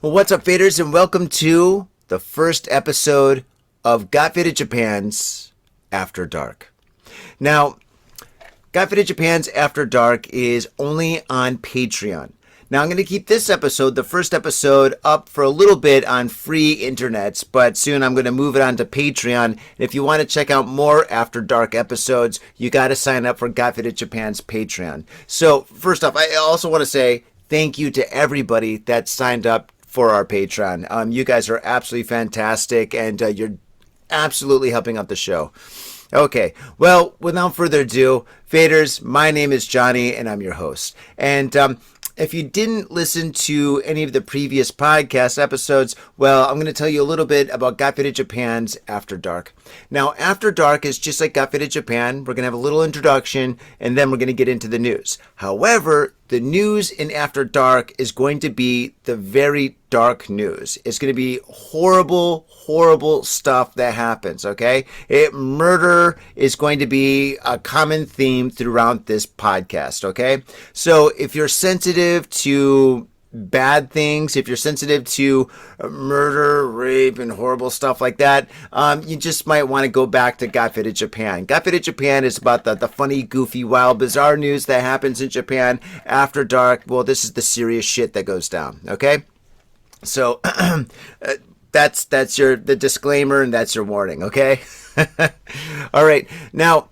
Well, what's up, faders, and welcome to the first episode of Got Faded Japan's After Dark. Now, Got Faded Japan's After Dark is only on Patreon. Now, I'm going to keep this episode, the first episode, up for a little bit on free internets, but soon I'm going to move it on to Patreon. And if you want to check out more After Dark episodes, you got to sign up for Got Faded Japan's Patreon. So, first off, I also want to say thank you to everybody that signed up for our Patreon. You guys are absolutely fantastic, and you're absolutely helping out the show. Okay, well, without further ado, faders, my name is Johnny, and I'm your host. And if you didn't listen to any of the previous podcast episodes, well, I'm going to tell you a little bit about Got Faded Japan's After Dark. Now, After Dark is just like Got Faded Japan. We're going to have a little introduction, and then we're going to get into the news. However, the news in After Dark is going to be the very dark news. It's going to be horrible, horrible stuff that happens, okay? Murder is going to be a common theme throughout this podcast, okay? So if you're sensitive to bad things, if you're sensitive to murder, rape, and horrible stuff like that, you just might want to go back to Got Faded Japan. Got Faded Japan is about the funny, goofy, wild, bizarre news that happens in Japan. After Dark, well, this is the serious shit that goes down, okay? So that's the disclaimer, and that's your warning, okay? All right, now,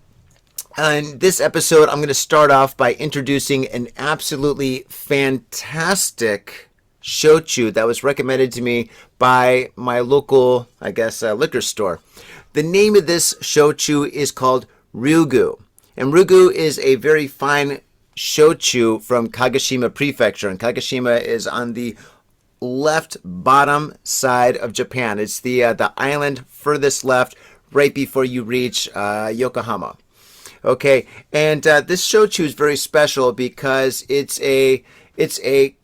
in this episode, I'm going to start off by introducing an absolutely fantastic shochu that was recommended to me by my local, I guess, liquor store. The name of this shochu is called Ryugu. And Ryugu is a very fine shochu from Kagoshima Prefecture. And Kagoshima is on the left bottom side of Japan. It's the island furthest left right before you reach Yokohama. Okay, and this shochu is very special because it's a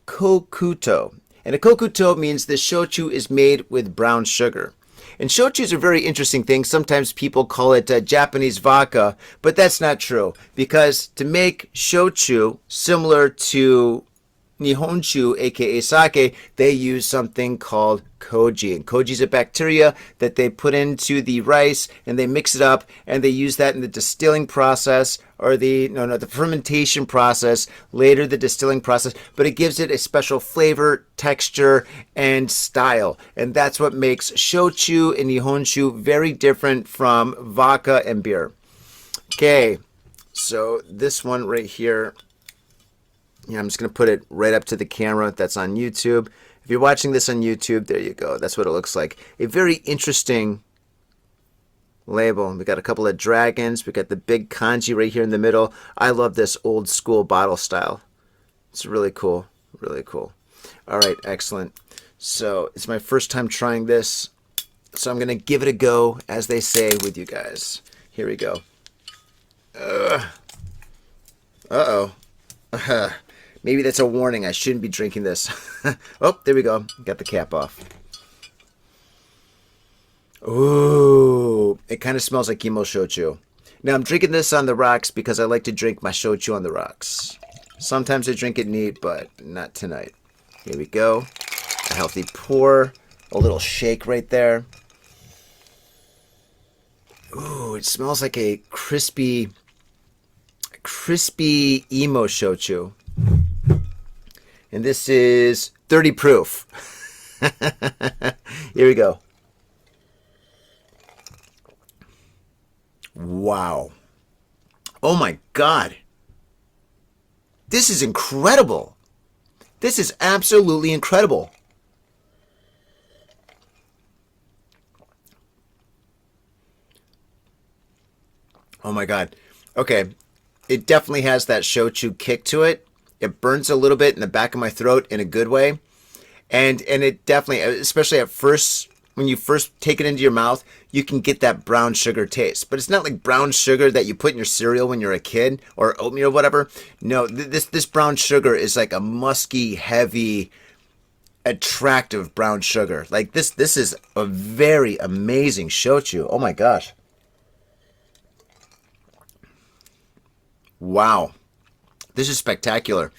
kokuto. And a kokuto means the shochu is made with brown sugar. And shochus are very interesting things. Sometimes people call it Japanese vodka, but that's not true. Because to make shochu similar to Nihonshu, aka sake, they use something called koji. And koji is a bacteria that they put into the rice and they mix it up, and they use that in the distilling process, or the fermentation process, later the distilling process, but it gives it a special flavor, texture, and style. And that's what makes shochu and Nihonshu very different from vodka and beer. Okay, so this one right here, I'm just going to put it right up to the camera that's on YouTube. If you're watching this on YouTube, there you go. That's what it looks like. A very interesting label. We got a couple of dragons. We got the big kanji right here in the middle. I love this old school bottle style. It's really cool. Really cool. All right, excellent. So it's my first time trying this. So I'm going to give it a go, as they say, with you guys. Here we go. Uh-oh. Maybe that's a warning. I shouldn't be drinking this. Oh, there we go. Got the cap off. Ooh, it kind of smells like emo shochu. Now, I'm drinking this on the rocks because I like to drink my shochu on the rocks. Sometimes I drink it neat, but not tonight. Here we go. A healthy pour. A little shake right there. Ooh, it smells like a crispy emo shochu. And this is 30 proof. Here we go. Wow. Oh my God. This is incredible. This is absolutely incredible. Oh my God. Okay. It definitely has that shochu kick to it. It burns a little bit in the back of my throat in a good way. And it definitely, especially at first, when you first take it into your mouth, you can get that brown sugar taste. But it's not like brown sugar that you put in your cereal when you're a kid, or oatmeal or whatever. No, this brown sugar is like a musky, heavy, attractive brown sugar. Like this is a very amazing shochu. Oh my gosh. Wow. This is spectacular.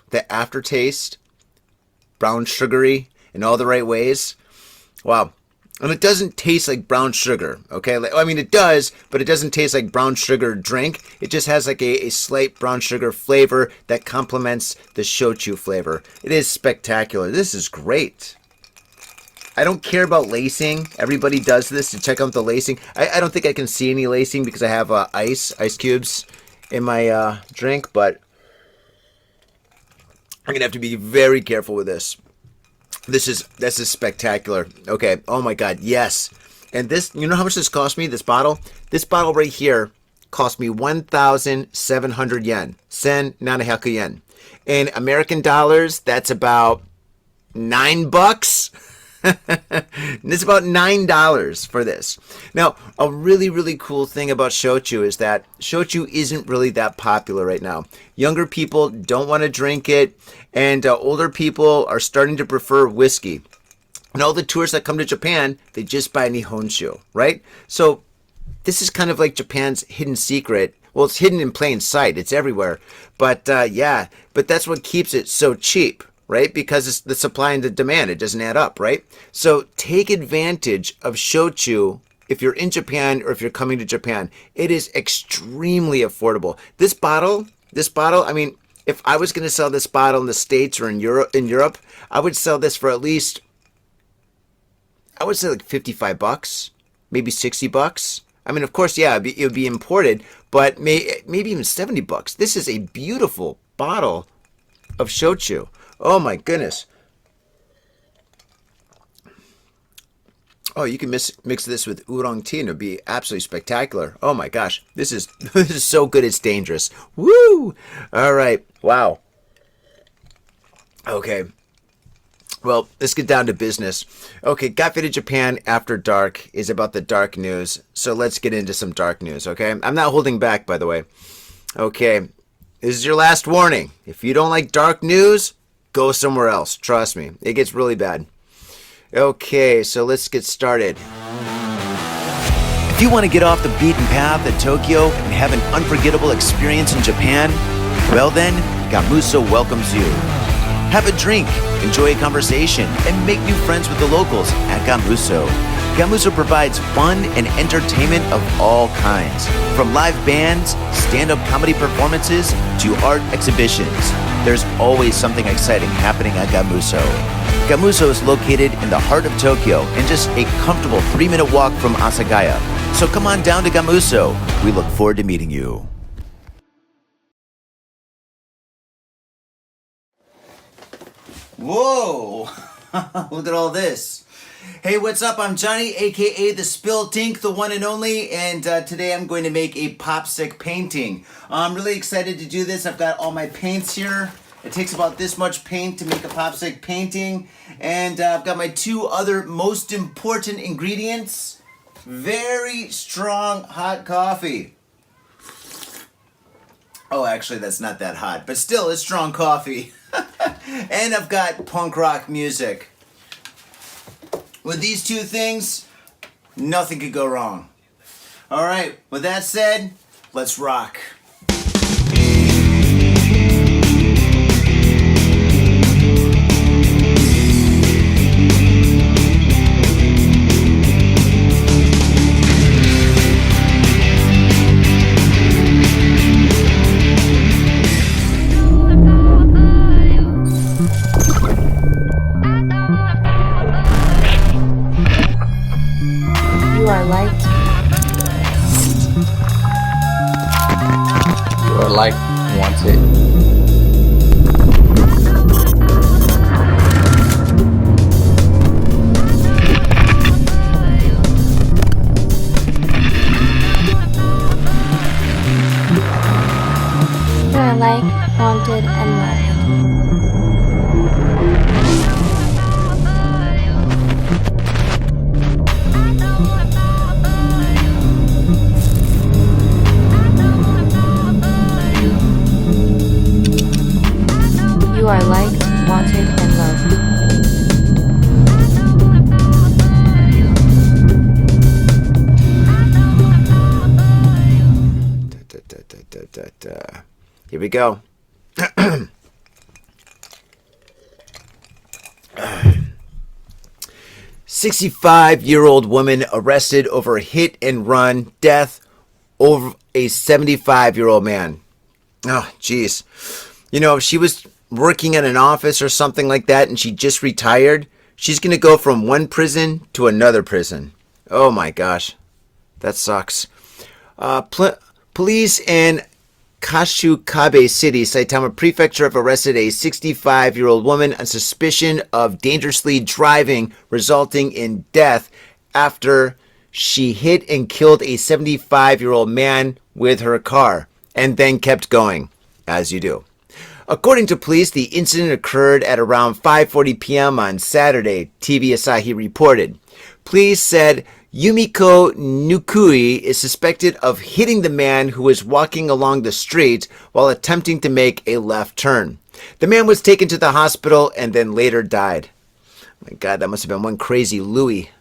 The aftertaste brown sugary in all the right ways. Wow. And it doesn't taste like brown sugar, okay? I mean, it does, but it doesn't taste like brown sugar drink. It just has like a slight brown sugar flavor that complements the shochu flavor. It is spectacular. This is great. I don't care about lacing. Everybody does this to check out the lacing. I don't think I can see any lacing because I have ice cubes in my drink, but I'm going to have to be very careful with this. This is spectacular. Okay. Oh my God. Yes. And this, you know how much this cost me? This bottle right here cost me 1,700 yen. Sen nanahaku yen. In American dollars, that's about $9. It's about $9 for this. Now, a really, really cool thing about shochu is that shochu isn't really that popular right now. Younger people don't want to drink it, and older people are starting to prefer whiskey. And all the tourists that come to Japan, they just buy Nihonshu, right? So this is kind of like Japan's hidden secret. Well, it's hidden in plain sight. It's everywhere. But yeah, but that's what keeps it so cheap. Right? Because it's the supply and the demand. It doesn't add up, right? So take advantage of shochu if you're in Japan or if you're coming to Japan. It is extremely affordable. This bottle, I mean, if I was going to sell this bottle in the States or in Europe, I would sell this for at least, I would say like $55, maybe $60. I mean, of course, yeah, it would be imported, but maybe even $70. This is a beautiful bottle of shochu. Oh my goodness. Oh, you can mix this with oolong tea and it'll be absolutely spectacular. Oh my gosh. This is so good it's dangerous. Woo! All right. Wow. Okay. Well, let's get down to business. Okay, Got Faded Japan After Dark is about the dark news. So let's get into some dark news, okay? I'm not holding back, by the way. Okay. This is your last warning. If you don't like dark news, go somewhere else. Trust me. It gets really bad. Okay, so let's get started. If you want to get off the beaten path at Tokyo and have an unforgettable experience in Japan, well then, Gamuso welcomes you. Have a drink, enjoy a conversation, and make new friends with the locals at Gamuso. Gamuso provides fun and entertainment of all kinds, from live bands, stand-up comedy performances, to art exhibitions. There's always something exciting happening at Gamuso. Gamuso is located in the heart of Tokyo and just a comfortable 3-minute walk from Asagaya. So come on down to Gamuso. We look forward to meeting you. Whoa! Look at all this. Hey, what's up? I'm Johnny, aka the Spilled Ink, the one and only, and today I'm going to make a popsicle painting. I'm really excited to do this. I've got all my paints here. It takes about this much paint to make a popsicle painting, and I've got my two other most important ingredients. Very strong hot coffee. Oh, actually, that's not that hot, but still, it's strong coffee. And I've got punk rock music. With these two things, nothing could go wrong. All right, with that said, let's rock. You are liked. You are liked, wanted. You are liked, wanted, and loved. You are liked, wanted, and loved. Here we go. 65-year-old woman arrested over a hit and run death over a 75-year-old man. Oh, geez. You know, if she was working in an office or something like that and she just retired, she's going to go from one prison to another prison. Oh, my gosh. That sucks. Police in Kashukabe City, Saitama Prefecture, have arrested a 65-year-old woman on suspicion of dangerously driving, resulting in death after she hit and killed a 75-year-old man with her car, and then kept going, as you do. According to police, the incident occurred at around 5:40 p.m. on Saturday, TV Asahi reported. Police said Yumiko Nukui is suspected of hitting the man who was walking along the street while attempting to make a left turn. The man was taken to the hospital and then later died. Oh my God, that must have been one crazy Louie.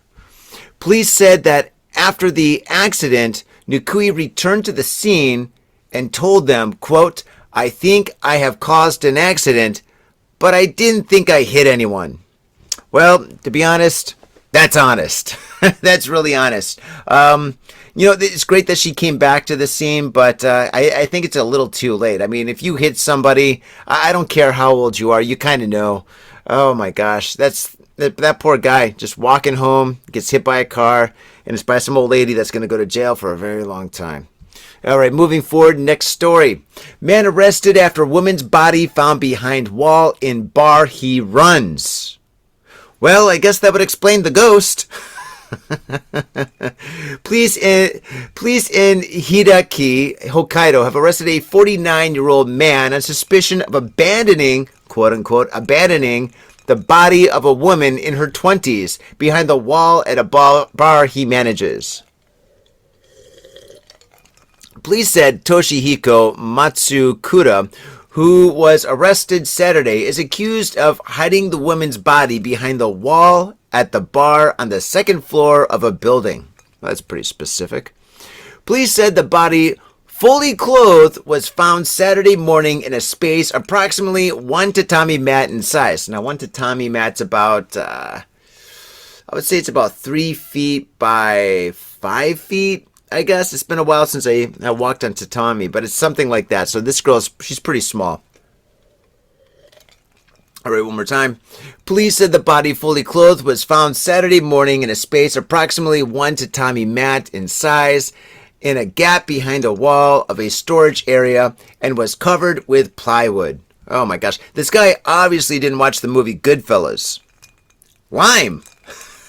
Police said that after the accident, Nukui returned to the scene and told them, quote, "I think I have caused an accident, but I didn't think I hit anyone." Well, to be honest, that's honest. That's really honest. You know, it's great that she came back to the scene, but I think it's a little too late. I mean, if you hit somebody, I don't care how old you are, you kind of know. Oh my gosh, that poor guy just walking home, gets hit by a car, and it's by some old lady that's going to go to jail for a very long time. All right, moving forward, next story. Man arrested after woman's body found behind wall in bar he runs. Well, I guess that would explain the ghost. Police in Hidaki, Hokkaido, have arrested a 49-year-old man on suspicion of abandoning, quote-unquote, abandoning the body of a woman in her 20s behind the wall at a bar he manages. Police said Toshihiko Matsukura, who was arrested Saturday, is accused of hiding the woman's body behind the wall at the bar on the second floor of a building. Well, that's pretty specific. Police said the body, fully clothed, was found Saturday morning in a space approximately 1 tatami mat in size. Now, 1 tatami mat's about, I would say it's about 3 feet by 5 feet. I guess it's been a while since I walked on tatami, but it's something like that. So this she's pretty small. All right, one more time. Police said the body, fully clothed, was found Saturday morning in a space approximately 1 tatami mat in size in a gap behind a wall of a storage area and was covered with plywood. Oh my gosh. This guy obviously didn't watch the movie Goodfellas. Lime.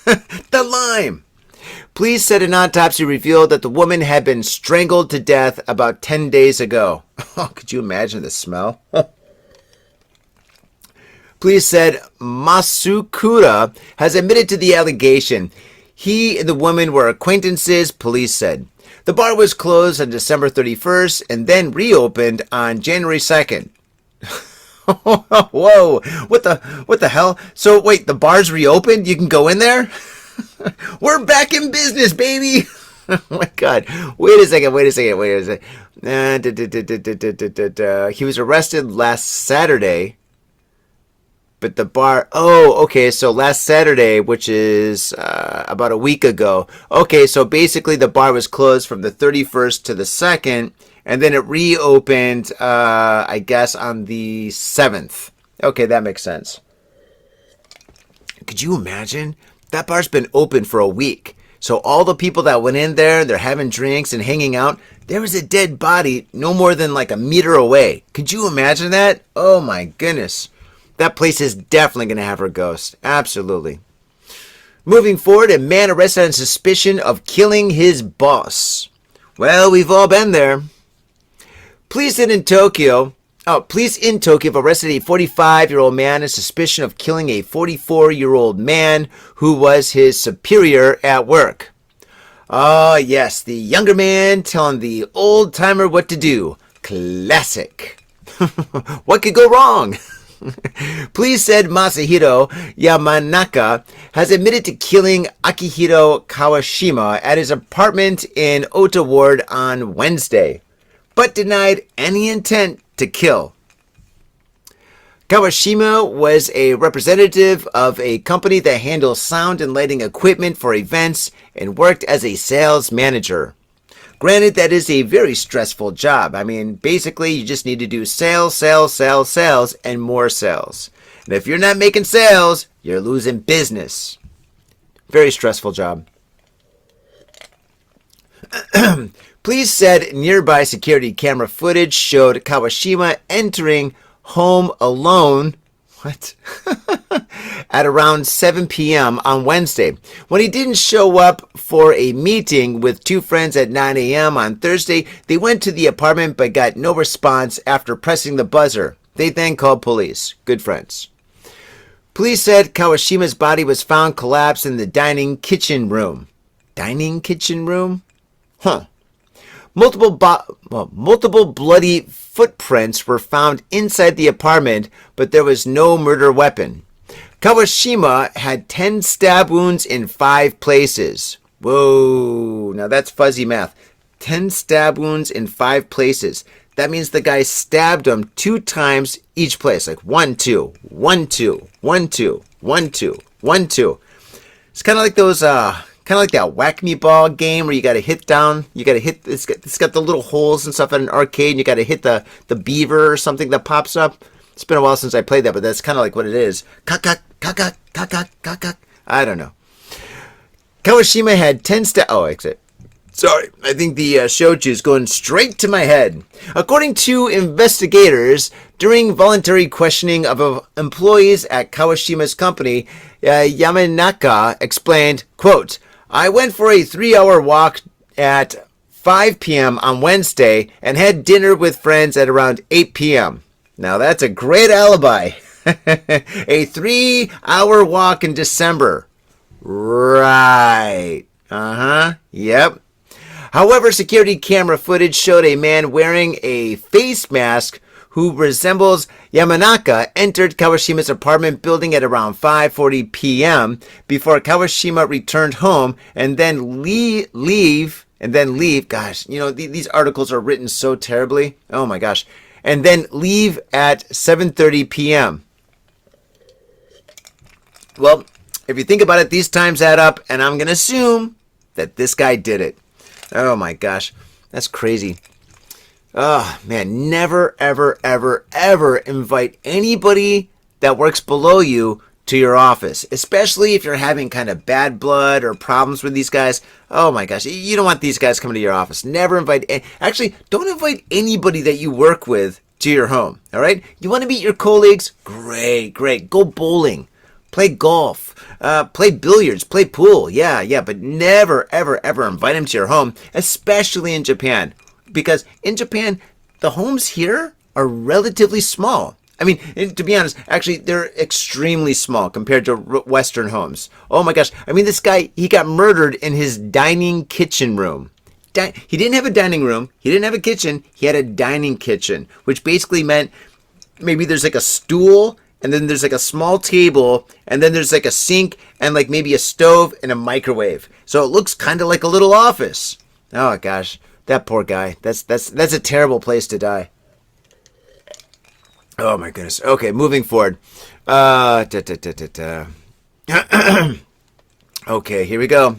The lime. Police said an autopsy revealed that the woman had been strangled to death about 10 days ago. Oh, could you imagine the smell? Police said Masukura has admitted to the allegation. He and the woman were acquaintances, police said. The bar was closed on December 31st and then reopened on January 2nd. Whoa, what the hell? So wait, the bar's reopened? You can go in there? We're back in business, baby. Oh my God. Wait a second. He was arrested last Saturday. But the bar, okay, so last Saturday, which is about a week ago. Okay, so basically the bar was closed from the 31st to the 2nd, and then it reopened, I guess, on the 7th. Okay, that makes sense. Could you imagine? That bar's been open for a week. So all the people that went in there, they're having drinks and hanging out. There was a dead body no more than like a meter away. Could you imagine that? Oh my goodness. That place is definitely going to have her ghost. Absolutely. Moving forward, a man arrested on suspicion of killing his boss. Well, we've all been there. Police in Tokyo have arrested a 45-year-old man on suspicion of killing a 44-year-old man who was his superior at work. Oh, yes, the younger man telling the old-timer what to do. Classic. What could go wrong? Police said Masahiro Yamanaka has admitted to killing Akihiro Kawashima at his apartment in Ota Ward on Wednesday, but denied any intent to kill. Kawashima was a representative of a company that handles sound and lighting equipment for events and worked as a sales manager. Granted, that is a very stressful job. I mean, basically, you just need to do sales, sales, sales, sales, and more sales. And if you're not making sales, you're losing business. Very stressful job. Police said nearby security camera footage showed Kawashima entering home alone. What? At around 7 p.m. on Wednesday. When he didn't show up for a meeting with two friends at 9 a.m. on Thursday, they went to the apartment but got no response after pressing the buzzer. They then called police. Good friends. Police said Kawashima's body was found collapsed in the dining kitchen room. Dining kitchen room? Huh. Multiple bloody footprints were found inside the apartment, but there was no murder weapon. Kawashima had 10 stab wounds in 5 places. Whoa, now that's fuzzy math. 10 stab wounds in 5 places. That means the guy stabbed him 2 times each place. Like 1, 2, 1, 2, 1, 2, 1, 2, 1, 2. It's kind of like those, kind of like that whack me ball game where you got to hit down. You got to hit. It's got the little holes and stuff at an arcade. And you got to hit the beaver or something that pops up. It's been a while since I played that, but that's kind of like what it is. Kakak, kakak, kakak, kakak. I don't know. Kawashima had 10 exit. Sorry, I think the shochu is going straight to my head. According to investigators, during voluntary questioning of employees at Kawashima's company, Yamanaka explained, quote, I went for a 3-hour walk at 5 p.m. on Wednesday and had dinner with friends at around 8 p.m. Now that's a great alibi. A 3-hour walk in December. Right. Yep. However, security camera footage showed a man wearing a face mask who resembles Yamanaka entered Kawashima's apartment building at around 5:40 p.m. before Kawashima returned home and then leave. Gosh, you know, these articles are written so terribly. Oh my gosh. And then leave at 7:30 p.m. Well, if you think about it, these times add up, and I'm going to assume that this guy did it. Oh my gosh, that's crazy. Oh man, never, ever, ever, ever invite anybody that works below you to your office, especially if you're having kind of bad blood or problems with these guys. Oh my gosh, you don't want these guys coming to your office. Never invite, actually, don't invite anybody that you work with to your home, all right? You want to meet your colleagues? Great. Go bowling, play golf, play billiards, play pool. Yeah, but never, ever, ever invite them to your home, especially in Japan. Because in Japan, the homes here are relatively small. I mean, to be honest, actually, they're extremely small compared to Western homes. Oh my gosh. I mean, this guy, he got murdered in his dining kitchen room. He didn't have a dining room. He didn't have a kitchen. He had a dining kitchen, which basically meant maybe there's like a stool, and then there's like a small table, and then there's like a sink, and like maybe a stove and a microwave. So it looks kind of like a little office. Oh gosh, that poor guy. That's a terrible place to die. Oh my goodness. Okay, moving forward. Okay, here we go.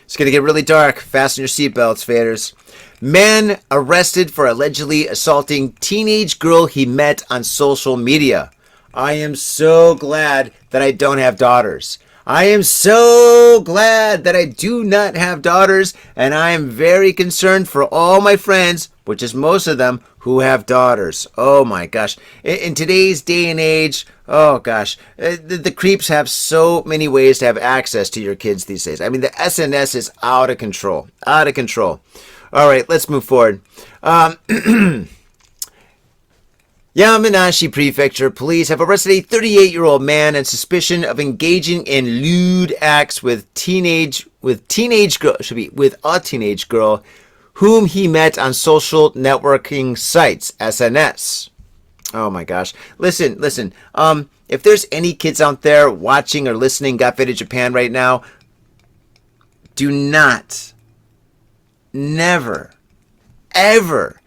It's going to get really dark. Fasten your seatbelts, faders. Man arrested for allegedly assaulting teenage girl he met on social media. I am so glad that I don't have daughters. I am so glad that I do not have daughters, and I am very concerned for all my friends, which is most of them, who have daughters. Oh my gosh. In today's day and age, oh gosh, the creeps have so many ways to have access to your kids these days. I mean, the SNS is out of control. Out of control. All right, let's move forward. Yamanashi Prefecture police have arrested a 38-year-old man on suspicion of engaging in lewd acts with a teenage girl whom he met on social networking sites, SNS. Oh my gosh. Listen. If there's any kids out there watching or listening Got Faded Japan right now, do not, never, ever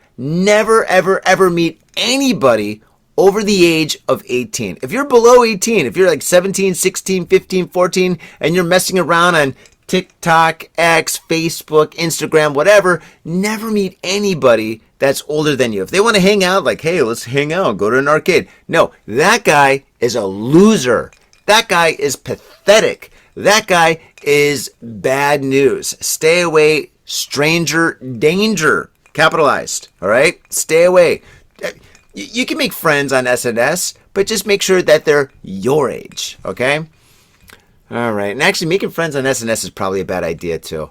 meet anybody over the age of 18. If you're below 18, if you're like 17, 16, 15, 14, and you're messing around on TikTok, X, Facebook, Instagram, whatever, never meet anybody that's older than you. If they want to hang out, like, hey, let's hang out, go to an arcade. No, that guy is a loser. That guy is pathetic. That guy is bad news. Stay away, stranger danger. Capitalized, all right? Stay away. You can make friends on SNS, but just make sure that they're your age, okay? All right. And actually, making friends on SNS is probably a bad idea, too.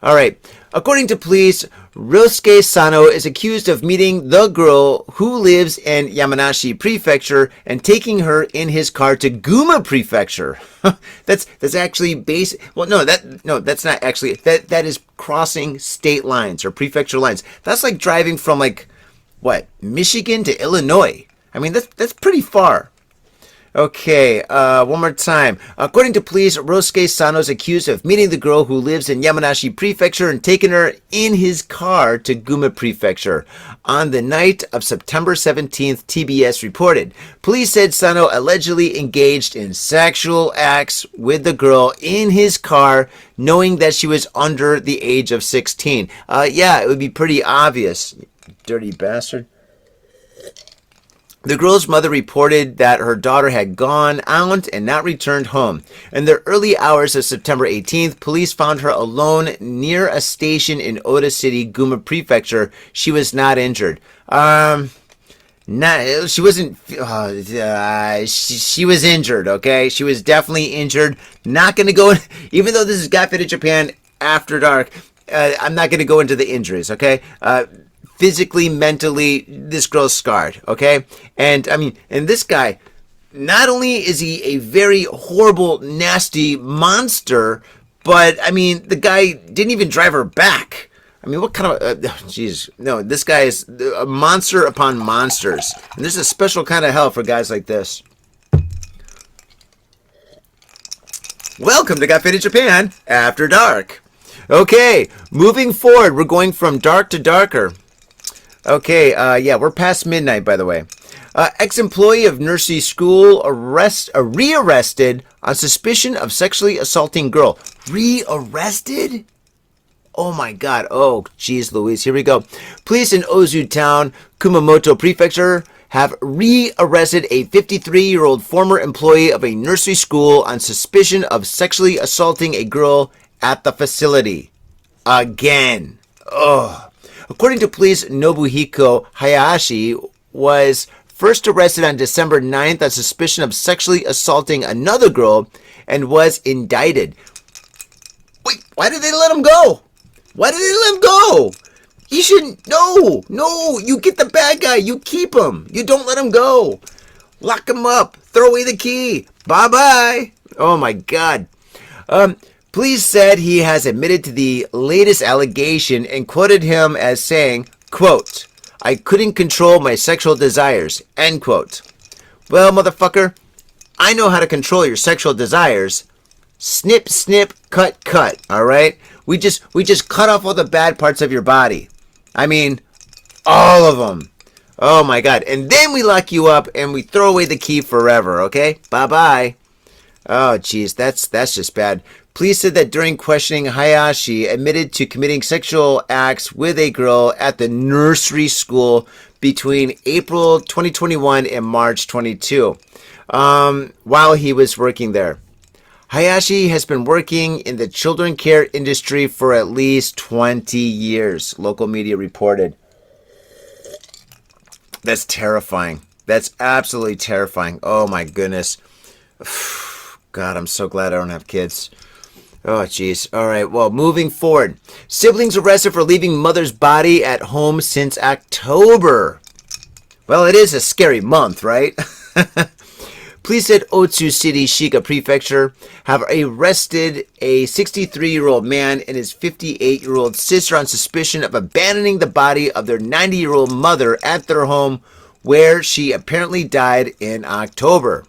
All right. According to police, Ryosuke Sano is accused of meeting the girl who lives in Yamanashi Prefecture and taking her in his car to Guma Prefecture. that's actually well, that's not actually. That is crossing state lines or prefecture lines. That's like driving from Michigan to Illinois. I mean, that's pretty far. Okay, one more time. According to police, Ryosuke Sano is accused of meeting the girl who lives in Yamanashi Prefecture and taking her in his car to Guma Prefecture. On the night of September 17th, TBS reported. Police said Sano allegedly engaged in sexual acts with the girl in his car, knowing that she was under the age of 16. Yeah, it would be pretty obvious. Dirty bastard. The girl's mother reported that her daughter had gone out and not returned home. In the early hours of September 18th, police found her alone near a station in Oda City, Guma Prefecture. She was not injured. She wasn't. She was injured. Okay, she was definitely injured. Not going to go. Even though this is Got Faded Japan After Dark, I'm not going to go into the injuries. Okay. Physically, mentally, this girl's scarred, okay? And, and this guy, not only is he a very horrible, nasty monster, but, the guy didn't even drive her back. What kind of, no, this guy is a monster upon monsters. And there's a special kind of hell for guys like this. Welcome to Got Faded Japan After Dark. Okay, moving forward, we're going from dark to darker. Okay, we're past midnight, by the way. Ex-employee of nursery school rearrested on suspicion of sexually assaulting girl. Rearrested? Oh my God. Oh, geez, Louise. Here we go. Police in Ozu Town, Kumamoto Prefecture, have rearrested a 53-year-old former employee of a nursery school on suspicion of sexually assaulting a girl at the facility. Again. Ugh. According to police, Nobuhiko Hayashi was first arrested on December 9th on suspicion of sexually assaulting another girl and was indicted. Wait, why did they let him go? Why did they let him go? You shouldn't. No, you get the bad guy. You keep him. You don't let him go. Lock him up. Throw away the key. Bye-bye. Oh, my God. Police said he has admitted to the latest allegation and quoted him as saying, quote, "I couldn't control my sexual desires," end quote. Well, motherfucker, I know how to control your sexual desires. Snip, snip, cut, cut, all right? We just cut off all the bad parts of your body. All of them. Oh, my God. And then we lock you up and we throw away the key forever, okay? Bye-bye. Oh, geez, that's just bad. Police said that during questioning, Hayashi admitted to committing sexual acts with a girl at the nursery school between April 2021 and March 22, while he was working there. Hayashi has been working in the children care industry for at least 20 years, local media reported. That's terrifying. That's absolutely terrifying. Oh, my goodness. God, I'm so glad I don't have kids. Oh, jeez. All right. Well, moving forward. Siblings arrested for leaving mother's body at home since October. Well, it is a scary month, right? Police at Otsu City, Shiga Prefecture, have arrested a 63-year-old man and his 58-year-old sister on suspicion of abandoning the body of their 90-year-old mother at their home, where she apparently died in October.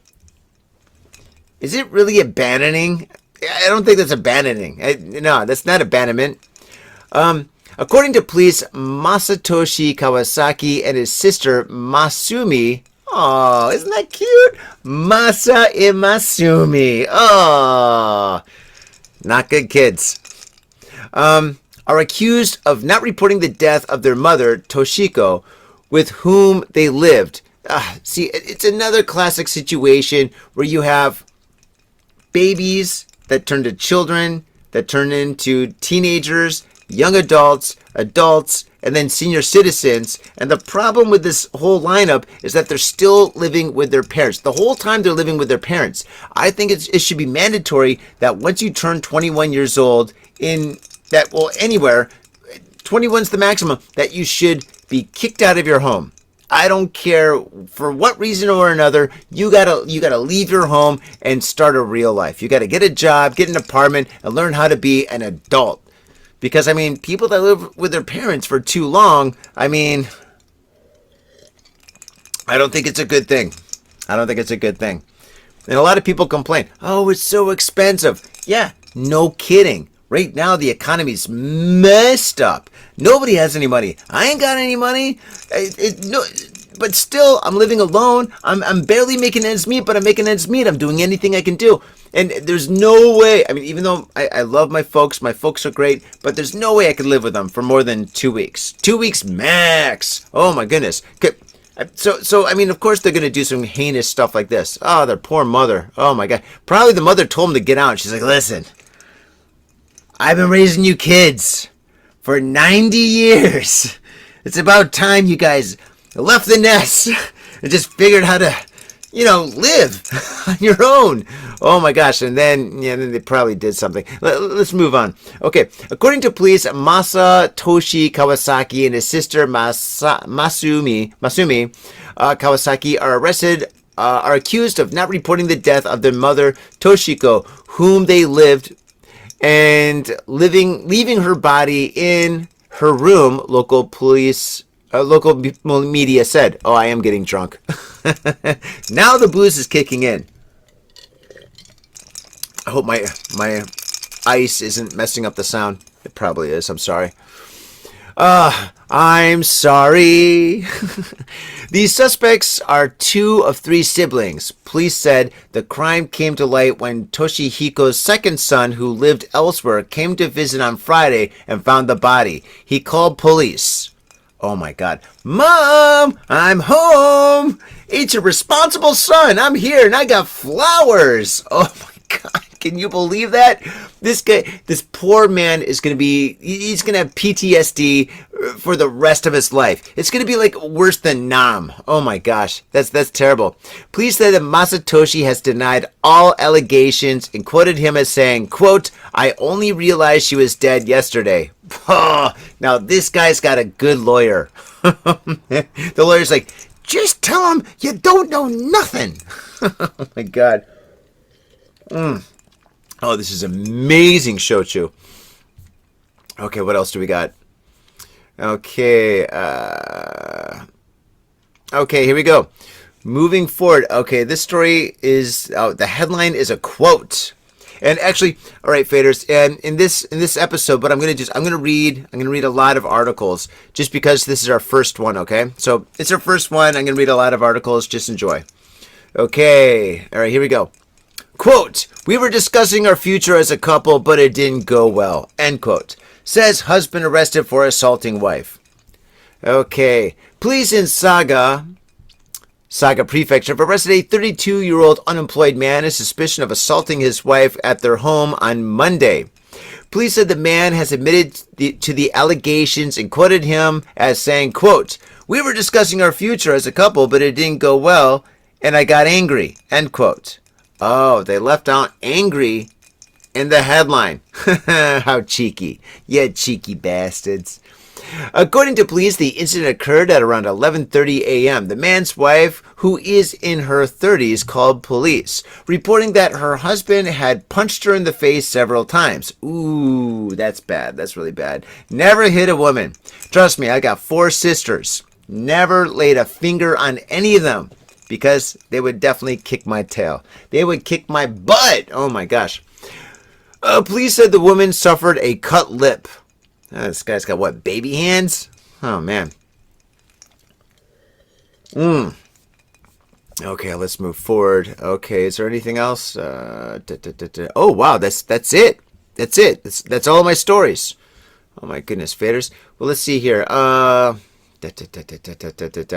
Is it really abandoning? I don't think that's abandoning. No, that's not abandonment. According to police, Masatoshi Kawasaki and his sister Masumi Oh, isn't that cute? Masa Imasumi. Oh, not good kids. Are accused of not reporting the death of their mother, Toshiko, with whom they lived. See, it's another classic situation where you have babies that turn to children, that turn into teenagers, young adults, and then senior citizens. And the problem with this whole lineup is that they're still living with their parents. The whole time they're living with their parents. I think it should be mandatory that once you turn 21 years old anywhere, 21's the maximum, that you should be kicked out of your home. I don't care for what reason or another. You gotta leave your home and start a real life. You gotta get a job, get an apartment, and learn how to be an adult. Because people that live with their parents for too long, I don't think it's a good thing. And a lot of people complain, oh, it's so expensive. Yeah, no kidding. Right now, the economy's messed up. Nobody has any money. I ain't got any money. But still, I'm living alone. I'm barely making ends meet, but I'm making ends meet. I'm doing anything I can do. And there's no way, even though I love my folks are great, but there's no way I could live with them for more than 2 weeks. 2 weeks max. Oh my goodness. So of course they're going to do some heinous stuff like this. Oh, their poor mother. Oh my God. Probably the mother told them to get out. She's like, listen, I've been raising you kids for 90 years. It's about time you guys left the nest and just figured how to, live on your own. Oh my gosh. And then they probably did something. Let's move on. Okay. According to police, Masatoshi Kawasaki and his sister Masumi Kawasaki are accused of not reporting the death of their mother, Toshiko, whom they lived and leaving her body in her room, local media said. Oh, I am getting drunk. Now the booze is kicking in. I hope my ice isn't messing up the sound. It probably is. I'm sorry. I'm sorry. These suspects are 2 of 3 siblings. Police said the crime came to light when Toshihiko's second son, who lived elsewhere, came to visit on Friday and found the body. He called police. Oh my God. Mom, I'm home. It's a responsible son. I'm here and I got flowers. Oh my God. Can you believe that? This poor man he's going to have PTSD for the rest of his life. It's going to be like worse than Nam. Oh my gosh. That's terrible. Police said that Masatoshi has denied all allegations and quoted him as saying, quote, I only realized she was dead yesterday. Oh, now this guy's got a good lawyer. The lawyer's like, just tell him you don't know nothing. Oh my God. Oh, this is amazing shochu. Okay, what else do we got? Okay, here we go. Moving forward. Okay, this story is the headline is a quote. And actually, all right, faders, and in this episode, but I'm gonna read a lot of articles just because this is our first one. Okay, so it's our first one. I'm gonna read a lot of articles. Just enjoy. Okay, all right, here we go. Quote, we were discussing our future as a couple, but it didn't go well. End quote. Says husband arrested for assaulting wife. Okay. Police in Saga Prefecture have arrested a 32-year-old unemployed man in suspicion of assaulting his wife at their home on Monday. Police said the man has admitted to the allegations and quoted him as saying, quote, we were discussing our future as a couple, but it didn't go well, and I got angry. End quote. Oh, they left out angry in the headline. How cheeky. You cheeky bastards. According to police, the incident occurred at around 11:30 a.m. The man's wife, who is in her 30s, called police, reporting that her husband had punched her in the face several times. Ooh, that's bad. That's really bad. Never hit a woman. Trust me, I got 4 sisters. Never laid a finger on any of them. Because they would definitely kick my tail. They would kick my butt. Oh my gosh. Police said the woman suffered a cut lip. This guy's got what, baby hands? Oh man. Okay, let's move forward. Okay, is there anything else? Oh wow, that's it. That's it. That's all my stories. Oh my goodness, faders. Well, let's see here.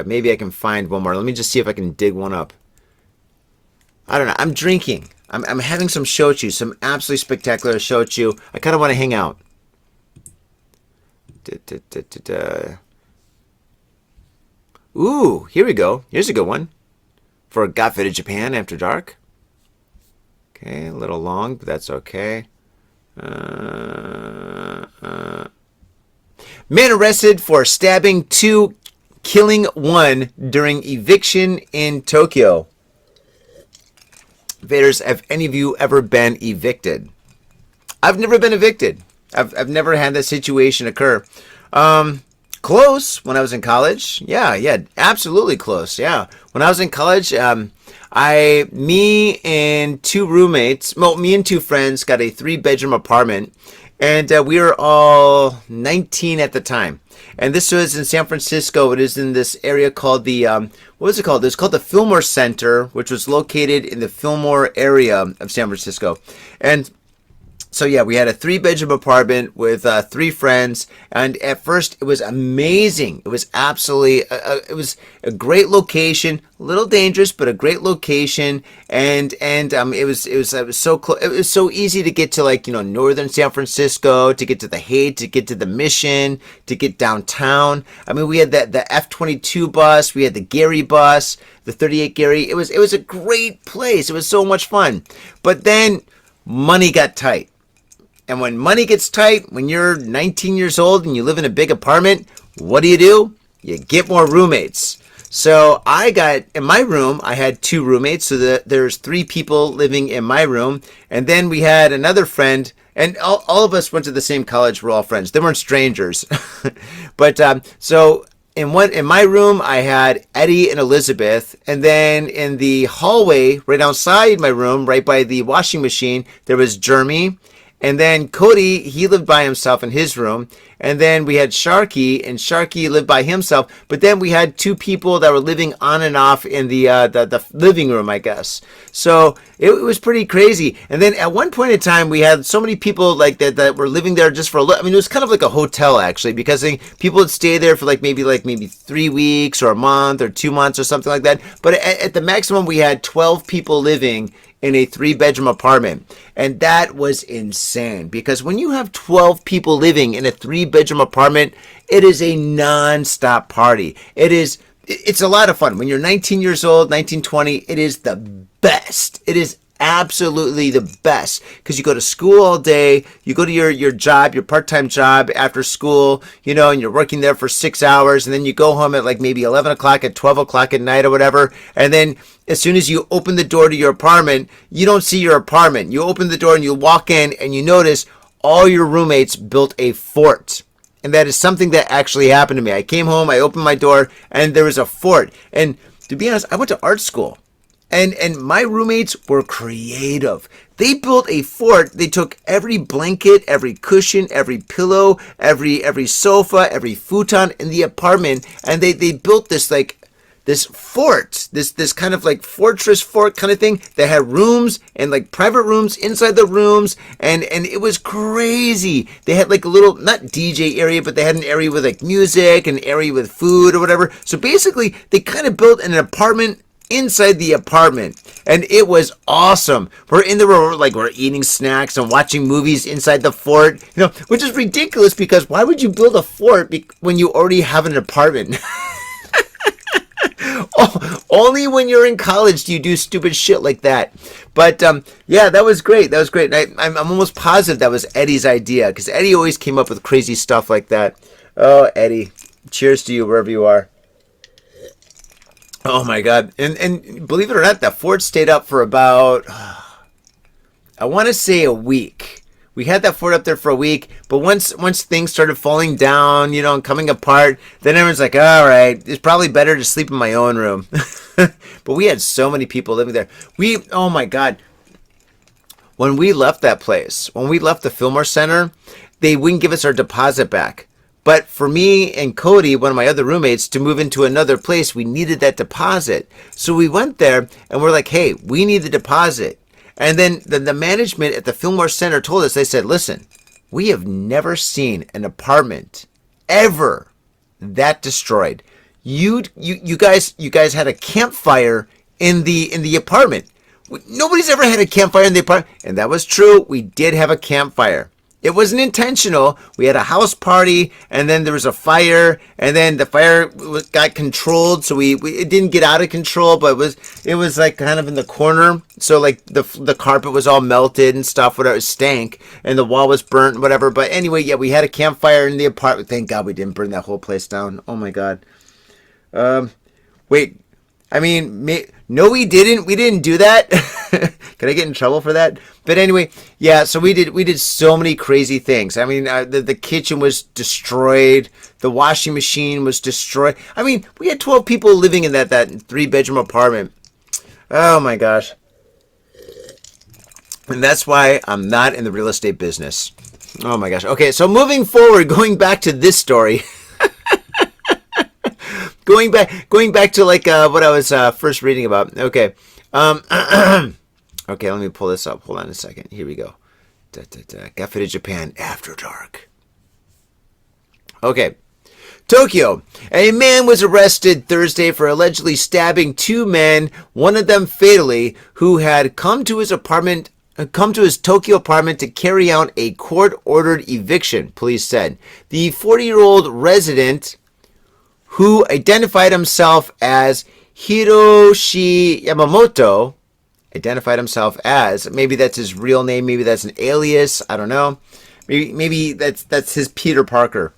Maybe I can find one more. Let me just see if I can dig one up. I don't know. I'm drinking. I'm having some shochu, some absolutely spectacular shochu. I kind of want to hang out. Ooh, here we go. Here's a good one for Got Faded Japan After Dark. Okay, a little long, but that's okay. Man arrested for stabbing 2, killing 1 during eviction in Tokyo. Vaders, have any of you ever been evicted? I've never been evicted. I've never had that situation occur. Close when I was in college. Yeah, absolutely close. Yeah, when I was in college, me and 2 roommates, well, me and 2 friends got a 3-bedroom apartment, and we were all 19 at the time. And this was in San Francisco. It is in this area called the, what was it called? It was called the Fillmore Center, which was located in the Fillmore area of San Francisco. And so yeah, we had a 3-bedroom apartment with 3 friends, and at first it was amazing. It was absolutely, it was a great location, a little dangerous, but a great location, and it was so close. It was so easy to get to, like, northern San Francisco, to get to the Haight, to get to the Mission, to get downtown. I mean, we had the F-22 bus, we had the Gary bus, the 38 Gary. It was a great place. It was so much fun, but then money got tight. And when money gets tight, when you're 19 years old and you live in a big apartment, what do? You get more roommates. So in my room, I had 2 roommates, so there's 3 people living in my room. And then we had another friend, and all of us went to the same college. We're all friends. They weren't strangers. But so in my room, I had Eddie and Elizabeth. And then in the hallway, right outside my room, right by the washing machine, there was Jeremy. And then Cody, he lived by himself in his room. And then we had Sharky, and Sharky lived by himself. But then we had 2 people that were living on and off in the living room, I guess. So it was pretty crazy. And then at one point in time, we had so many people like that were living there just for a little. I mean, it was kind of like a hotel, actually, because people would stay there for maybe 3 weeks or a month or 2 months or something like that. But at the maximum, we had 12 people living in a 3-bedroom apartment. And that was insane, because when you have 12 people living in a 3-bedroom apartment, it is a non-stop party. It's a lot of fun. When you're 19 years old, 19, 20, it is the best. It is absolutely the best, because you go to school all day, you go to your job, your part-time job after school, and you're working there for 6 hours, and then you go home at maybe 11 o'clock at 12 o'clock at night or whatever, and then as soon as you open the door to your apartment, you don't see your apartment. You open the door and you walk in and you notice all your roommates built a fort. And that is something that actually happened to me. I came home, I opened my door, and there was a fort. And to be honest, I went to art school. And my roommates were creative. They built a fort. They took every blanket, every cushion, every pillow, every sofa, every futon in the apartment, and they built this fort, this kind of like fortress fort kind of thing that had rooms and private rooms inside the rooms, and it was crazy. They had a little, not DJ area, but they had an area with music, an area with food or whatever. So basically, they kind of built an apartment inside the apartment, and it was awesome. We're in the room, we're eating snacks and watching movies inside the fort, which is ridiculous, because why would you build a fort when you already have an apartment? Only when you're in college do you do stupid shit like that. But yeah, that was great. I'm almost positive that was Eddie's idea, because Eddie always came up with crazy stuff like that. Oh, Eddie, cheers to you wherever you are. Oh my God. And believe it or not, that fort stayed up for about, I want to say a week. We had that fort up there for a week, but once things started falling down, and coming apart, then everyone's like, all right, it's probably better to sleep in my own room. But we had so many people living there. Oh my God. When we left that place, when we left the Fillmore Center, they wouldn't give us our deposit back. But for me and Cody, one of my other roommates, to move into another place, we needed that deposit. So we went there and we're like, hey, we need the deposit. And then the management at the Fillmore Center told us, they said, listen, we have never seen an apartment ever that destroyed. You guys had a campfire in the apartment. Nobody's ever had a campfire in the apartment. And that was true. We did have a campfire. It wasn't intentional. We had a house party, and then there was a fire, and then the fire got controlled. So it didn't get out of control, but it was like kind of in the corner. So like the carpet was all melted and stuff, whatever, it stank, and the wall was burnt, whatever. But anyway, yeah, we had a campfire in the apartment. Thank God we didn't burn that whole place down. Oh my God. Wait. I mean, no, we didn't. We didn't do that. Can I get in trouble for that? But anyway, yeah. So we did so many crazy things. I mean, the kitchen was destroyed. The washing machine was destroyed. I mean, we had 12 people living in that 3-bedroom apartment. Oh my gosh. And that's why I'm not in the real estate business. Oh my gosh. Okay, so moving forward, going back to this story. Going back to like what I was first reading about. Okay. Okay, let me pull this up. Hold on a second. Here we go. Got Fitted Japan After Dark. Okay. Tokyo. A man was arrested Thursday for allegedly stabbing 2 men, one of them fatally, who had come to his Tokyo apartment to carry out a court-ordered eviction, police said. The 40-year-old resident, who identified himself as Hiroshi Yamamoto, maybe that's his real name, maybe that's an alias, I don't know. Maybe that's his Peter Parker,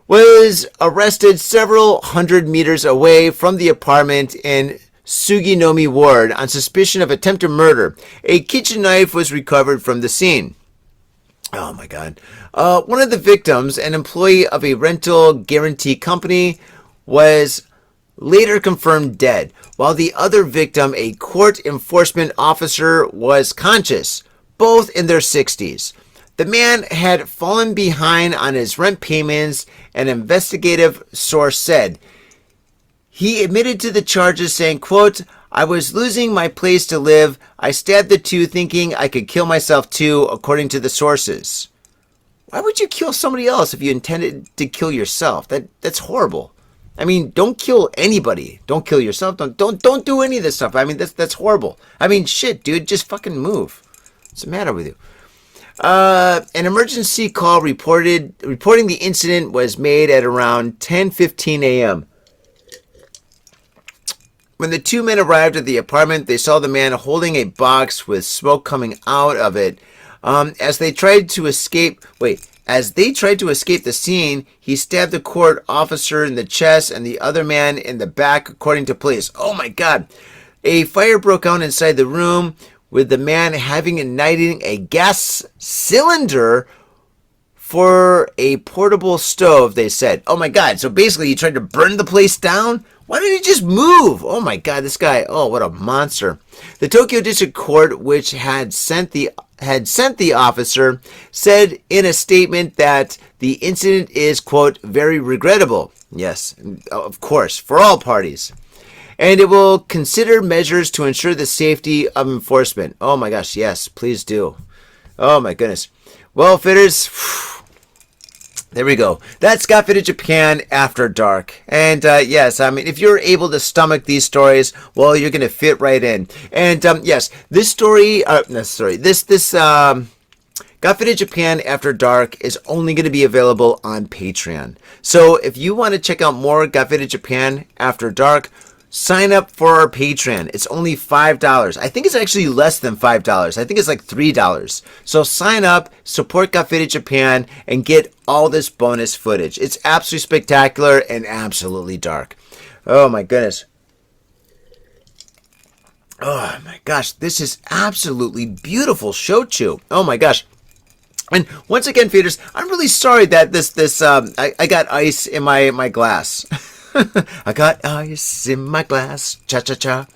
was arrested several hundred meters away from the apartment in Suginomi Ward on suspicion of attempted murder. A kitchen knife was recovered from the scene. Oh my God. One of the victims, an employee of a rental guarantee company, was later confirmed dead, while the other victim, a court enforcement officer, was conscious, both in their 60s. The man had fallen behind on his rent payments, an investigative source said. He admitted to the charges, saying, quote, I was losing my place to live. I stabbed the 2 thinking I could kill myself too, according to the sources. Why would you kill somebody else if you intended to kill yourself? That's horrible. I mean, don't kill anybody. Don't kill yourself. Don't do any of this stuff. I mean, that's horrible. I mean, shit, dude, just fucking move. What's the matter with you? An emergency call reporting the incident was made at around 10:15 a.m. When the 2 men arrived at the apartment, they saw the man holding a box with smoke coming out of it. As they tried to escape the scene, he stabbed the court officer in the chest and the other man in the back, according to police. Oh my God. A fire broke out inside the room, with the man having ignited a gas cylinder for a portable stove, they said. Oh my God. So basically he tried to burn the place down? Why didn't he just move? Oh my God, this guy, oh, what a monster. The Tokyo District Court, which had sent the officer, said in a statement that the incident is, quote, very regrettable. Yes, of course, for all parties. And it will consider measures to ensure the safety of enforcement. Oh my gosh, yes, please do. Oh my goodness. Well, fitters, there we go. That's Got Fitted Japan After Dark. And yes, I mean, if you're able to stomach these stories, well, you're going to fit right in. And yes, this story, this Got Fitted Japan After Dark is only going to be available on Patreon. So if you want to check out more Got Fitted Japan After Dark, sign up for our Patreon. It's only $5. I think it's actually less than $5. I think it's like $3. So sign up, support Got Fitted Japan, and get all this bonus footage. It's absolutely spectacular and absolutely dark. Oh my goodness. Oh my gosh, this is absolutely beautiful shochu. Oh my gosh. And once again, feeders, I'm really sorry that I got ice in my glass. I got ice in my glass. Cha cha cha.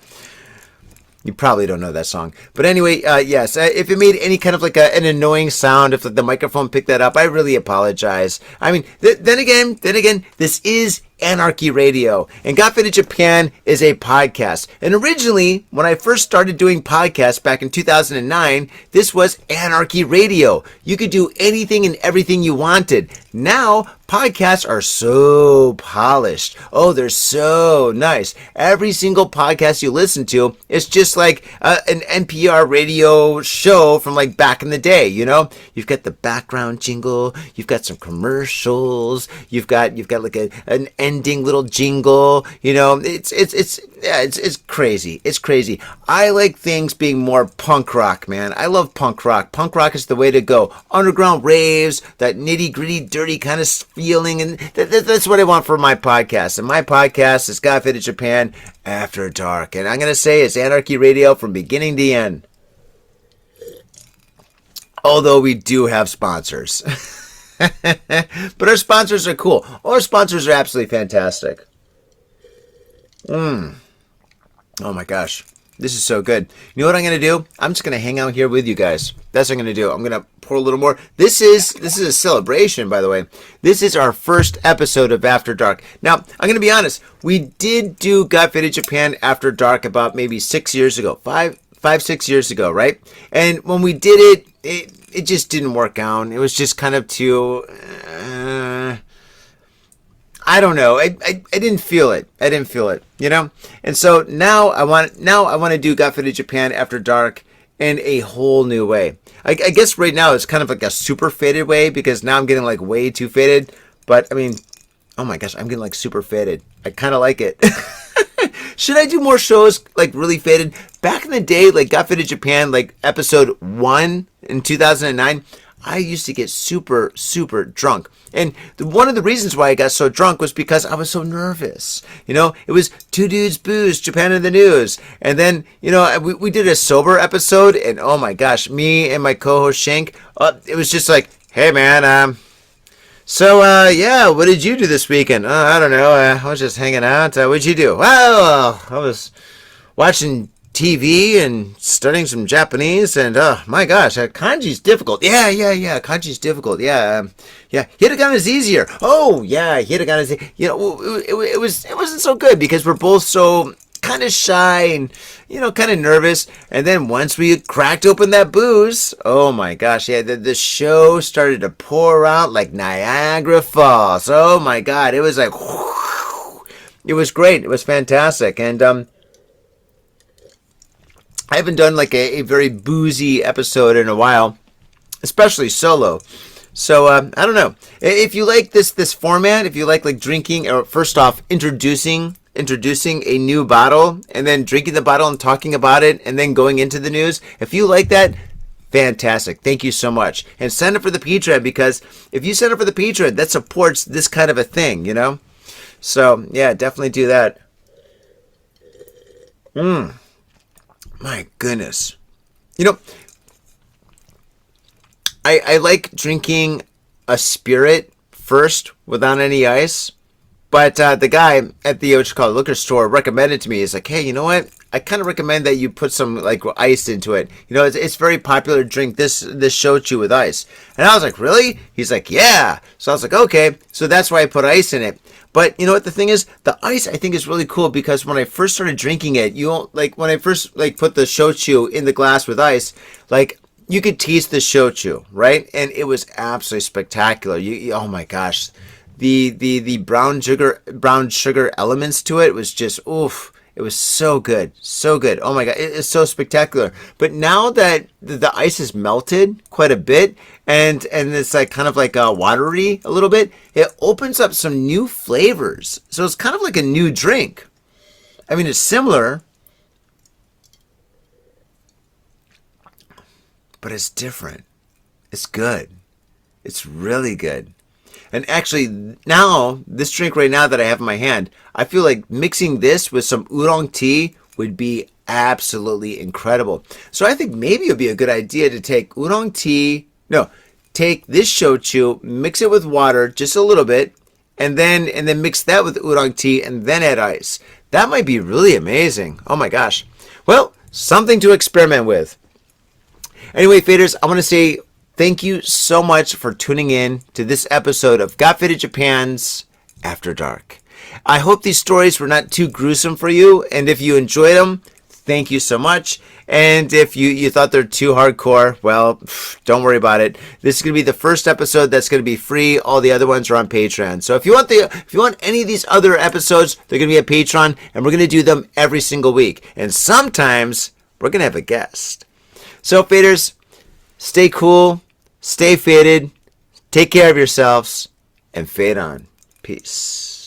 You probably don't know that song. But anyway, yes, if it made any kind of like an annoying sound, if the microphone picked that up, I really apologize. I mean, then again, this is Anarchy Radio, and Got Faded Japan is a podcast. And originally, when I first started doing podcasts back in 2009, this was Anarchy Radio. You could do anything and everything you wanted. Now, podcasts are so polished. Oh, they're so nice. Every single podcast you listen to is just like an NPR radio show from like back in the day, you know? You've got the background jingle, you've got some commercials, you've got like an ending little jingle, you know? It's crazy. It's crazy. I like things being more punk rock, man. I love punk rock. Punk rock is the way to go. Underground raves, that nitty-gritty, dirty kind of feeling, and that's what I want for my podcast. And my podcast is Got Faded Japan After Dark. And I'm going to say it's Anarchy Radio from beginning to end. Although we do have sponsors. But our sponsors are cool. Our sponsors are absolutely fantastic. Oh my gosh. This is so good. You know what I'm going to do? I'm just going to hang out here with you guys. That's what I'm going to do. I'm going to pour a little more. This is a celebration, by the way. This is our first episode of After Dark. Now, I'm going to be honest. We did do Got Faded Japan After Dark about maybe 6 years ago. 6 years ago, right? And when we did it just didn't work out. It was just kind of too... I don't know. I didn't feel it. You know? And so now I want to do Got Faded Japan After Dark in a whole new way. I guess right now it's kind of like a super faded way because now I'm getting like way too faded. But I mean, oh my gosh, I'm getting like super faded. I kind of like it. Should I do more shows like really faded? Back in the day, like Got Faded Japan, like episode 1 in 2009, I used to get super, super drunk. And one of the reasons why I got so drunk was because I was so nervous. You know, it was Two Dudes Booze, Japan in the News. And then, you know, we did a sober episode. And oh my gosh, me and my co-host Shank, it was just like, hey man, yeah, what did you do this weekend? I don't know. I was just hanging out. What'd you do? Well, I was watching TV and studying some Japanese, and my gosh, kanji's difficult. Yeah, kanji's difficult. Yeah, hiragana's easier. Oh, yeah, hiragana's, you know, it wasn't so good because we're both so kind of shy and, you know, kind of nervous. And then once we cracked open that booze, oh my gosh, yeah, the show started to pour out like Niagara Falls. Oh my God, it was like, whoosh. It was great. It was fantastic. And I haven't done like a very boozy episode in a while, especially solo. So I don't know if you like this format. If you like drinking, or first off introducing a new bottle and then drinking the bottle and talking about it and then going into the news. If you like that, fantastic. Thank you so much. And sign up for the Patreon, because if you sign up for the Patreon, that supports this kind of a thing, you know. So yeah, definitely do that. My goodness. You know, I like drinking a spirit first without any ice. But the guy at the liquor store recommended to me, is like, hey, you know what? I kind of recommend that you put some like ice into it. You know, it's very popular to drink this shochu with ice. And I was like, really? He's like, yeah. So I was like, okay. So that's why I put ice in it. But you know what the thing is? The ice I think is really cool, because when I first started drinking it, when I first put the shochu in the glass with ice, like you could taste the shochu, right? And it was absolutely spectacular. Oh my gosh. The brown sugar elements to it was just oof. It was so good. Oh my God, it's so spectacular. But now that the ice has melted quite a bit, and it's like kind of like watery a little bit, it opens up some new flavors. So it's kind of like a new drink. I mean, it's similar, but it's different. It's good. It's really good. And actually, now, this drink right now that I have in my hand, I feel like mixing this with some oolong tea would be absolutely incredible. So I think maybe it would be a good idea to take take this shochu, mix it with water just a little bit, and then mix that with oolong tea and then add ice. That might be really amazing. Oh my gosh. Well, something to experiment with. Anyway, faders, I want to say thank you so much for tuning in to this episode of Got Faded Japan's After Dark. I hope these stories were not too gruesome for you, and if you enjoyed them, thank you so much. And if you thought they're too hardcore, well, don't worry about it. This is going to be the first episode that's going to be free. All the other ones are on Patreon. So if you want any of these other episodes, they're going to be at Patreon, and we're going to do them every single week. And sometimes we're going to have a guest. So faders, stay cool, stay faded, take care of yourselves, and fade on. Peace.